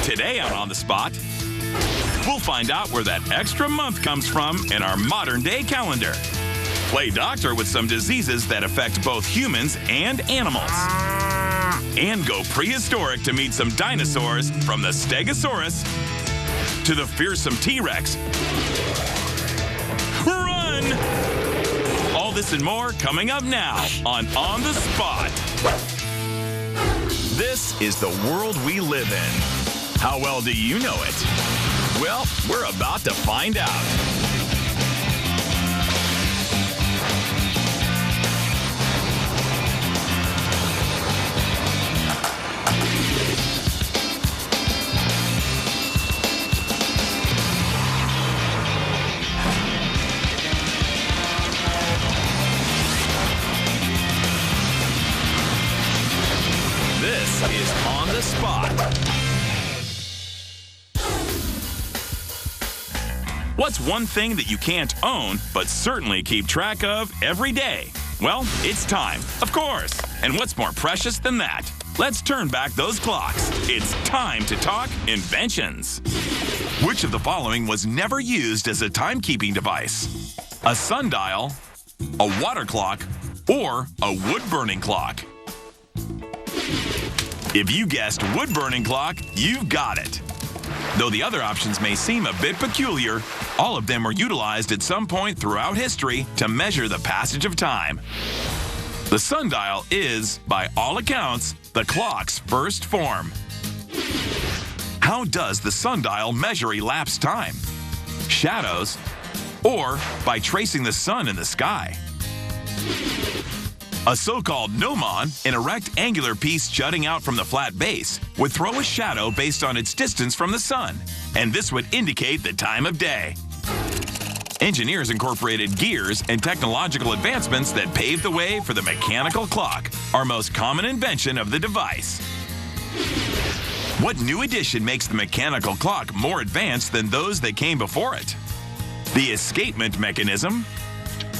Today on The Spot, we'll find out where that extra month comes from in our modern-day calendar. Play doctor with some diseases that affect both humans and animals. And go prehistoric to meet some dinosaurs from the Stegosaurus to the fearsome T-Rex. Run! All this and more coming up now on The Spot. This is the world we live in. How well do you know it? Well, we're about to find out. This is On the Spot. What's one thing that you can't own, but certainly keep track of every day? Well, it's time, of course. And what's more precious than that? Let's turn back those clocks. It's time to talk inventions. Which of the following was never used as a timekeeping device? A sundial, a water clock, or a wood-burning clock? If you guessed wood-burning clock, you've got it. Though the other options may seem a bit peculiar, all of them were utilized at some point throughout history to measure the passage of time. The sundial is, by all accounts, the clock's first form. How does the sundial measure elapsed time? Shadows, or by tracing the sun in the sky? A so-called gnomon, an erect angular piece jutting out from the flat base, would throw a shadow based on its distance from the sun, and this would indicate the time of day. Engineers incorporated gears and technological advancements that paved the way for the mechanical clock, our most common invention of the device. What new addition makes the mechanical clock more advanced than those that came before it? The escapement mechanism,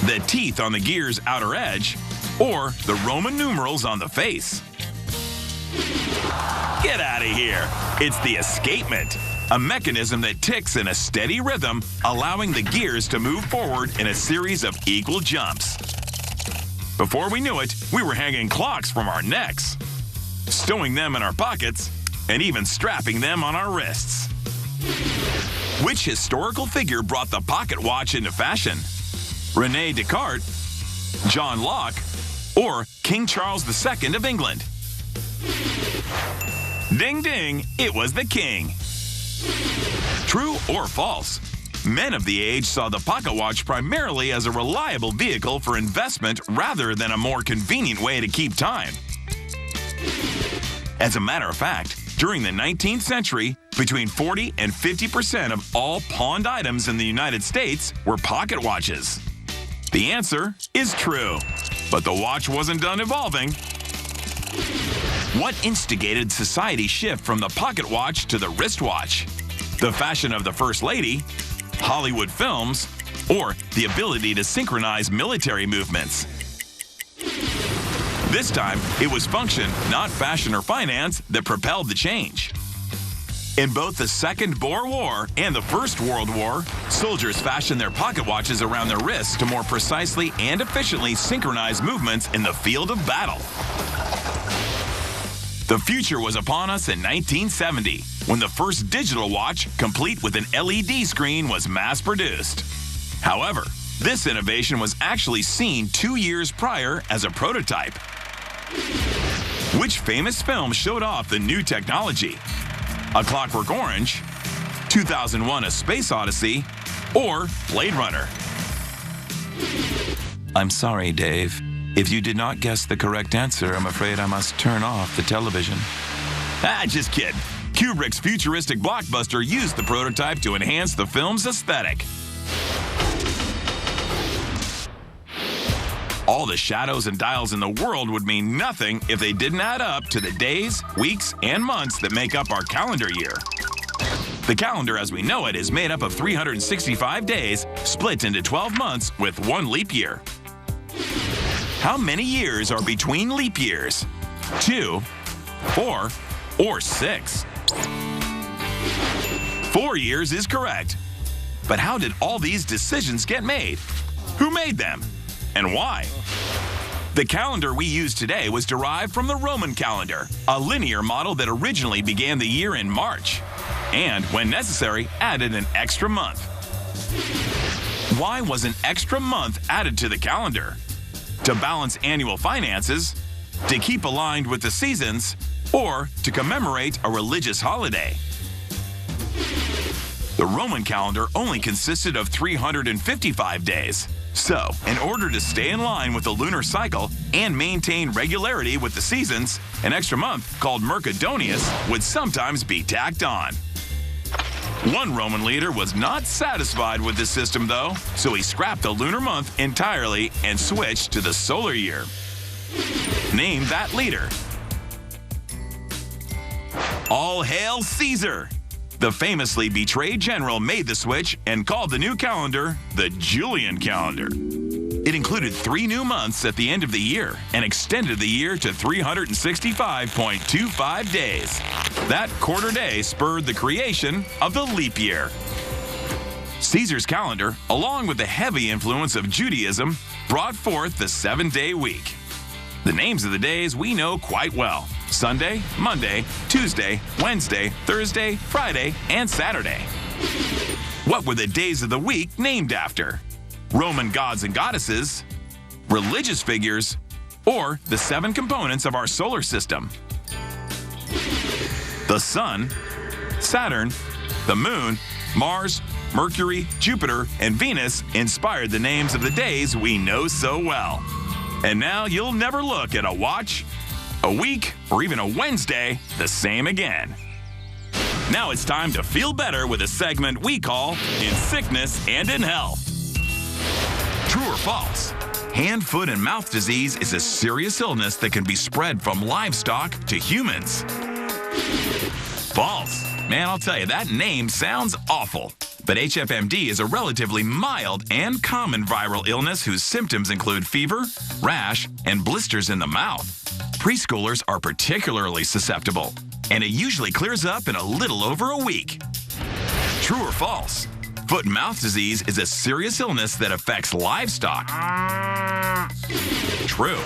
the teeth on the gear's outer edge, or the Roman numerals on the face? Get out of here. It's the escapement, a mechanism that ticks in a steady rhythm, allowing the gears to move forward in a series of equal jumps. Before we knew it, we were hanging clocks from our necks, stowing them in our pockets, and even strapping them on our wrists. Which historical figure brought the pocket watch into fashion? René Descartes, John Locke, or King Charles II of England? Ding ding, it was the king. True or false? Men of the age saw the pocket watch primarily as a reliable vehicle for investment rather than a more convenient way to keep time. As a matter of fact, during the 19th century, between 40 and 50% of all pawned items in the United States were pocket watches. The answer is true, but the watch wasn't done evolving. What instigated society's shift from the pocket watch to the wristwatch? The fashion of the First Lady, Hollywood films, or the ability to synchronize military movements? This time, it was function, not fashion or finance, that propelled the change. In both the Second Boer War and the First World War, soldiers fashioned their pocket watches around their wrists to more precisely and efficiently synchronize movements in the field of battle. The future was upon us in 1970, when the first digital watch, complete with an LED screen, was mass-produced. However, this innovation was actually seen 2 years prior as a prototype. Which famous film showed off the new technology? A Clockwork Orange, 2001: A Space Odyssey, or Blade Runner? I'm sorry, Dave. If you did not guess the correct answer, I'm afraid I must turn off the television. Just kidding. Kubrick's futuristic blockbuster used the prototype to enhance the film's aesthetic. All the shadows and dials in the world would mean nothing if they didn't add up to the days, weeks, and months that make up our calendar year. The calendar as we know it is made up of 365 days, split into 12 months with 1 leap year. How many years are between leap years? 2, 4, or 6? 4 years is correct. But how did all these decisions get made? Who made them? And why? The calendar we use today was derived from the Roman calendar, a linear model that originally began the year in March, and, when necessary, added an extra month. Why was an extra month added to the calendar? To balance annual finances, to keep aligned with the seasons, or to commemorate a religious holiday. The Roman calendar only consisted of 355 days. So, in order to stay in line with the lunar cycle and maintain regularity with the seasons, an extra month, called Mercedonius, would sometimes be tacked on. One Roman leader was not satisfied with this system, though, so he scrapped the lunar month entirely and switched to the solar year. Name that leader. All hail Caesar! The famously betrayed general made the switch and called the new calendar the Julian calendar. It included 3 new months at the end of the year and extended the year to 365.25 days. That quarter day spurred the creation of the leap year. Caesar's calendar, along with the heavy influence of Judaism, brought forth the 7-day week. The names of the days we know quite well: Sunday, Monday, Tuesday, Wednesday, Thursday, Friday, and Saturday. What were the days of the week named after? Roman gods and goddesses, religious figures, or the 7 components of our solar system? The Sun, Saturn, the Moon, Mars, Mercury, Jupiter, and Venus inspired the names of the days we know so well. And now you'll never look at a watch, a week, or even a Wednesday the same again. Now it's time to feel better with a segment we call In Sickness and in Health. True or false? Hand, foot, and mouth disease is a serious illness that can be spread from livestock to humans. False. Man, I'll tell you, that name sounds awful. But HFMD is a relatively mild and common viral illness whose symptoms include fever, rash, and blisters in the mouth. Preschoolers are particularly susceptible, and it usually clears up in a little over a week. True or false? Foot and mouth disease is a serious illness that affects livestock. True.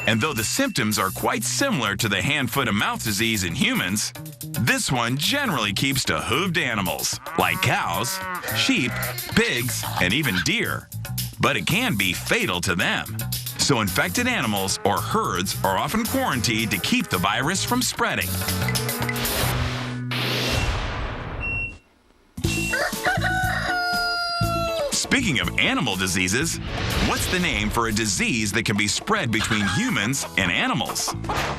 And though the symptoms are quite similar to the hand, foot, and mouth disease in humans, this one generally keeps to hooved animals, like cows, sheep, pigs, and even deer. But it can be fatal to them. So infected animals or herds are often quarantined to keep the virus from spreading. Speaking of animal diseases, what's the name for a disease that can be spread between humans and animals?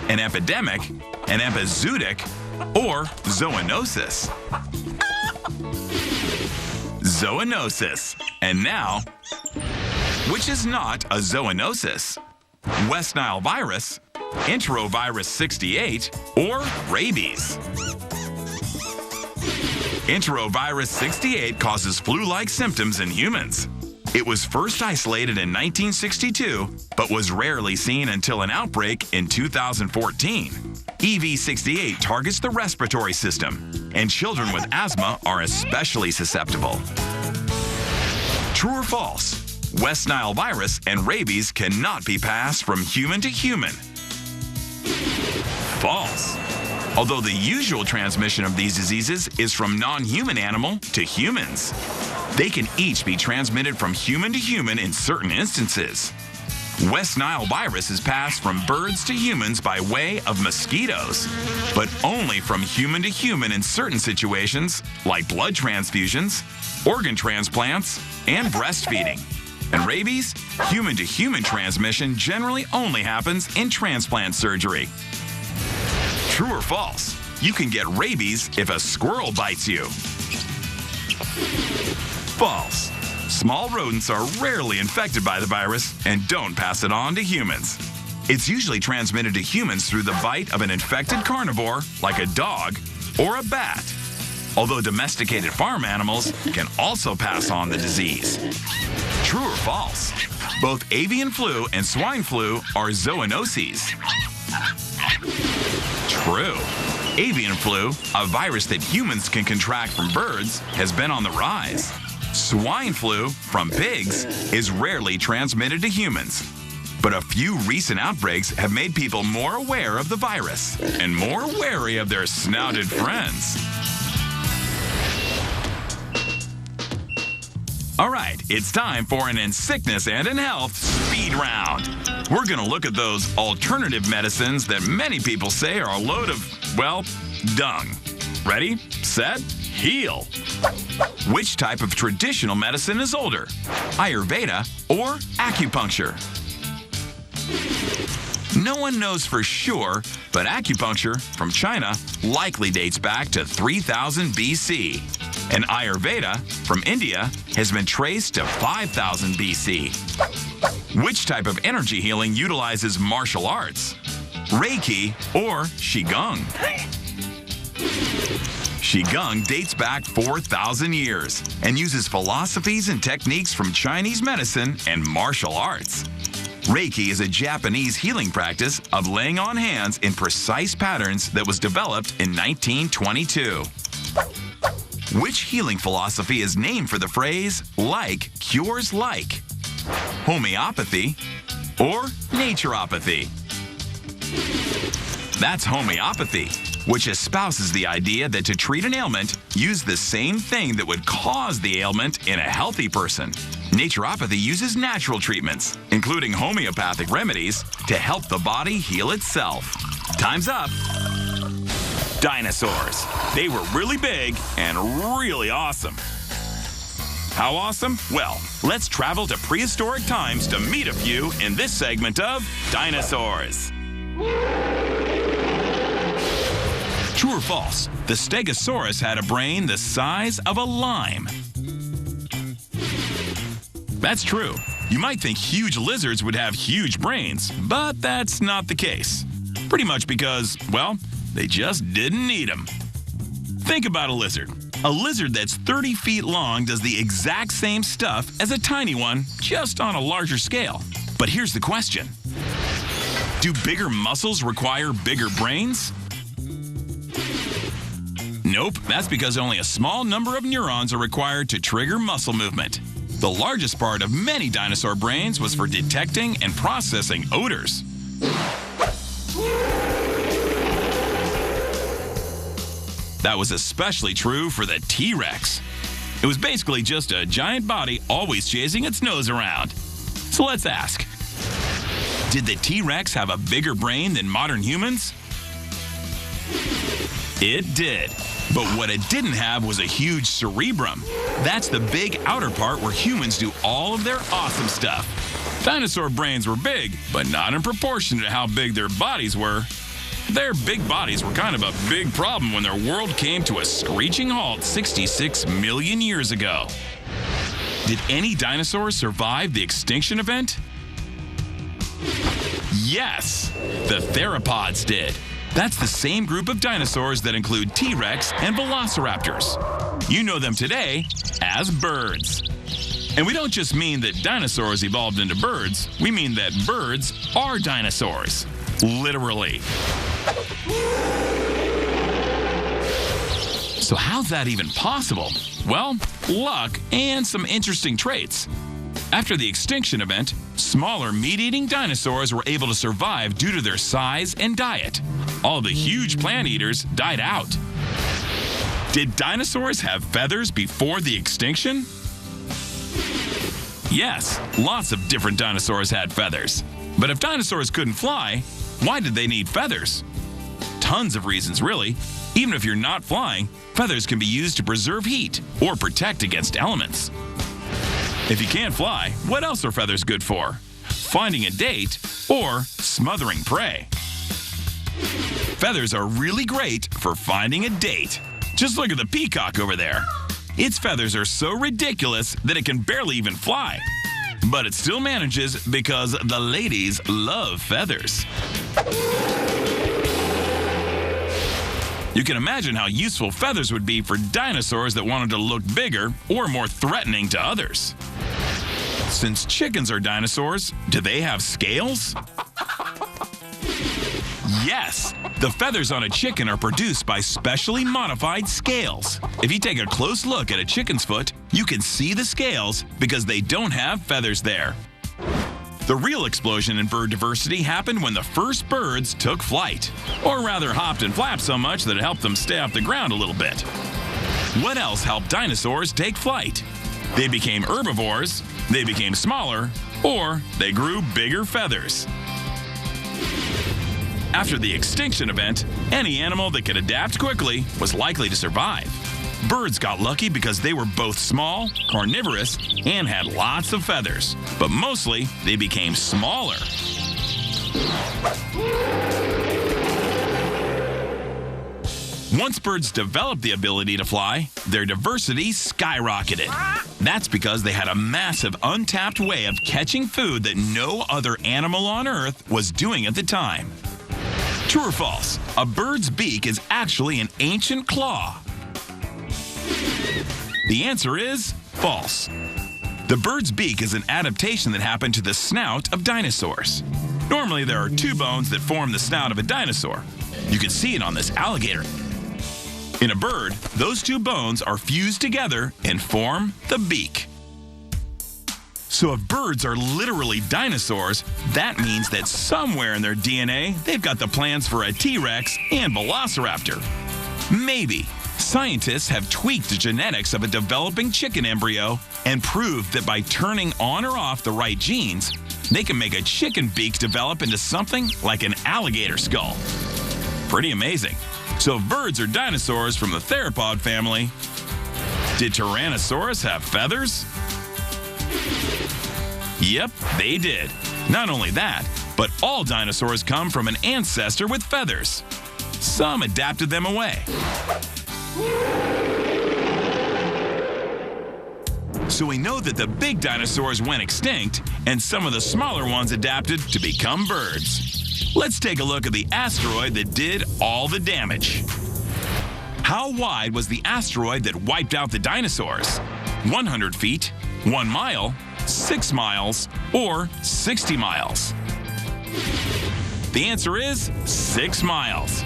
An epidemic, an epizootic, or zoonosis? Zoonosis. And now, which is not a zoonosis? West Nile virus, enterovirus 68, or rabies? Enterovirus 68 causes flu-like symptoms in humans. It was first isolated in 1962, but was rarely seen until an outbreak in 2014. EV68 targets the respiratory system, and children with asthma are especially susceptible. True or false? West Nile virus and rabies cannot be passed from human to human. False. Although the usual transmission of these diseases is from non-human animal to humans. They can each be transmitted from human to human in certain instances. West Nile virus is passed from birds to humans by way of mosquitoes, but only from human to human in certain situations like blood transfusions, organ transplants, and breastfeeding. And rabies, human to human transmission generally only happens in transplant surgery. True or false? You can get rabies if a squirrel bites you. False. Small rodents are rarely infected by the virus and don't pass it on to humans. It's usually transmitted to humans through the bite of an infected carnivore like a dog or a bat. Although domesticated farm animals can also pass on the disease. True or false? Both avian flu and swine flu are zoonoses. True. Avian flu, a virus that humans can contract from birds, has been on the rise. Swine flu, from pigs, is rarely transmitted to humans. But a few recent outbreaks have made people more aware of the virus and more wary of their snouted friends. All right, it's time for an In Sickness and in Health speed round. We're going to look at those alternative medicines that many people say are a load of, well, dung. Ready, set, heal. Which type of traditional medicine is older? Ayurveda or acupuncture? No one knows for sure, but acupuncture from China likely dates back to 3000 BC. And Ayurveda from India has been traced to 5000 BC. Which type of energy healing utilizes martial arts? Reiki or Qigong? Qigong dates back 4,000 years and uses philosophies and techniques from Chinese medicine and martial arts. Reiki is a Japanese healing practice of laying on hands in precise patterns that was developed in 1922. Which healing philosophy is named for the phrase, like cures like? Homeopathy or naturopathy? That's homeopathy, which espouses the idea that to treat an ailment, use the same thing that would cause the ailment in a healthy person. Naturopathy uses natural treatments, including homeopathic remedies, to help the body heal itself. Time's up. Dinosaurs. They were really big and really awesome. How awesome? Well, let's travel to prehistoric times to meet a few in this segment of Dinosaurs. True or false? The Stegosaurus had a brain the size of a lime. That's true. You might think huge lizards would have huge brains, but that's not the case. Pretty much because, well, they just didn't need them. Think about a lizard. A lizard that's 30 feet long does the exact same stuff as a tiny one, just on a larger scale. But here's the question. Do bigger muscles require bigger brains? Nope, that's because only a small number of neurons are required to trigger muscle movement. The largest part of many dinosaur brains was for detecting and processing odors. That was especially true for the T-Rex. It was basically just a giant body always chasing its nose around. So let's ask, did the T-Rex have a bigger brain than modern humans? It did. But what it didn't have was a huge cerebrum. That's the big outer part where humans do all of their awesome stuff. Dinosaur brains were big, but not in proportion to how big their bodies were. Their big bodies were kind of a big problem when their world came to a screeching halt 66 million years ago. Did any dinosaurs survive the extinction event? Yes, the theropods did. That's the same group of dinosaurs that include T-Rex and velociraptors. You know them today as birds. And we don't just mean that dinosaurs evolved into birds, we mean that birds are dinosaurs. Literally. So how's that even possible? Well, luck and some interesting traits. After the extinction event, smaller meat-eating dinosaurs were able to survive due to their size and diet. All the huge plant eaters died out. Did dinosaurs have feathers before the extinction? Yes, lots of different dinosaurs had feathers. But if dinosaurs couldn't fly, why did they need feathers? Tons of reasons, really. Even if you're not flying, feathers can be used to preserve heat or protect against elements. If you can't fly, what else are feathers good for? Finding a date or smothering prey. Feathers are really great for finding a date. Just look at the peacock over there. Its feathers are so ridiculous that it can barely even fly. But it still manages because the ladies love feathers. You can imagine how useful feathers would be for dinosaurs that wanted to look bigger or more threatening to others. Since chickens are dinosaurs, do they have scales? Yes! The feathers on a chicken are produced by specially modified scales. If you take a close look at a chicken's foot, you can see the scales because they don't have feathers there. The real explosion in bird diversity happened when the first birds took flight, or rather hopped and flapped so much that it helped them stay off the ground a little bit. What else helped dinosaurs take flight? They became herbivores, they became smaller, or they grew bigger feathers. After the extinction event, any animal that could adapt quickly was likely to survive. Birds got lucky because they were both small, carnivorous, and had lots of feathers. But mostly, they became smaller. Once birds developed the ability to fly, their diversity skyrocketed. That's because they had a massive untapped way of catching food that no other animal on Earth was doing at the time. True or false? A bird's beak is actually an ancient claw. The answer is false. The bird's beak is an adaptation that happened to the snout of dinosaurs. Normally, there are two bones that form the snout of a dinosaur. You can see it on this alligator. In a bird, those two bones are fused together and form the beak. So if birds are literally dinosaurs, that means that somewhere in their DNA, they've got the plans for a T-Rex and Velociraptor. Maybe. Scientists have tweaked the genetics of a developing chicken embryo and proved that by turning on or off the right genes, they can make a chicken beak develop into something like an alligator skull. Pretty amazing. So if birds are dinosaurs from the theropod family, did Tyrannosaurus have feathers? Yep, they did. Not only that, but all dinosaurs come from an ancestor with feathers. Some adapted them away. So we know that the big dinosaurs went extinct, and some of the smaller ones adapted to become birds. Let's take a look at the asteroid that did all the damage. How wide was the asteroid that wiped out the dinosaurs? 100 feet, 1 mile, 6 miles, or 60 miles? The answer is 6 miles.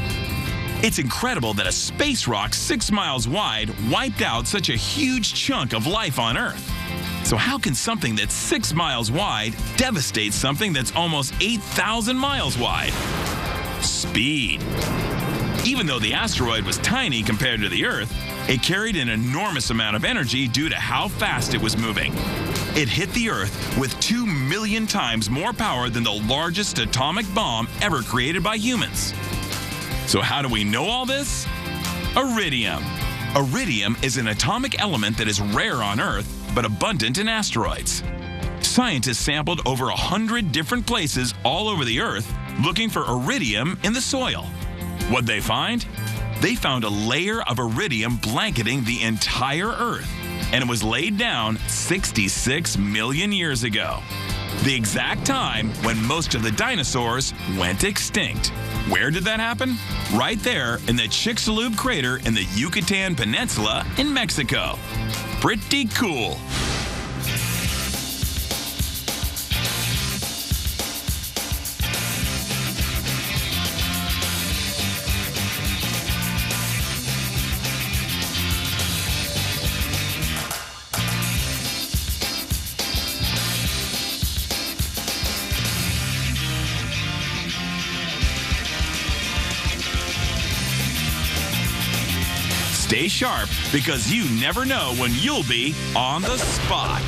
It's incredible that a space rock 6 miles wide wiped out such a huge chunk of life on Earth. So how can something that's 6 miles wide devastate something that's almost 8,000 miles wide? Speed. Even though the asteroid was tiny compared to the Earth, it carried an enormous amount of energy due to how fast it was moving. It hit the Earth with 2 million times more power than the largest atomic bomb ever created by humans. So how do we know all this? Iridium. Iridium is an atomic element that is rare on Earth, but abundant in asteroids. Scientists sampled over 100 different places all over the Earth looking for iridium in the soil. What'd they find? They found a layer of iridium blanketing the entire Earth, and it was laid down 66 million years ago, the exact time when most of the dinosaurs went extinct. Where did that happen? Right there in the Chicxulub crater in the Yucatan Peninsula in Mexico. Pretty cool. Stay sharp because you never know when you'll be on the spot.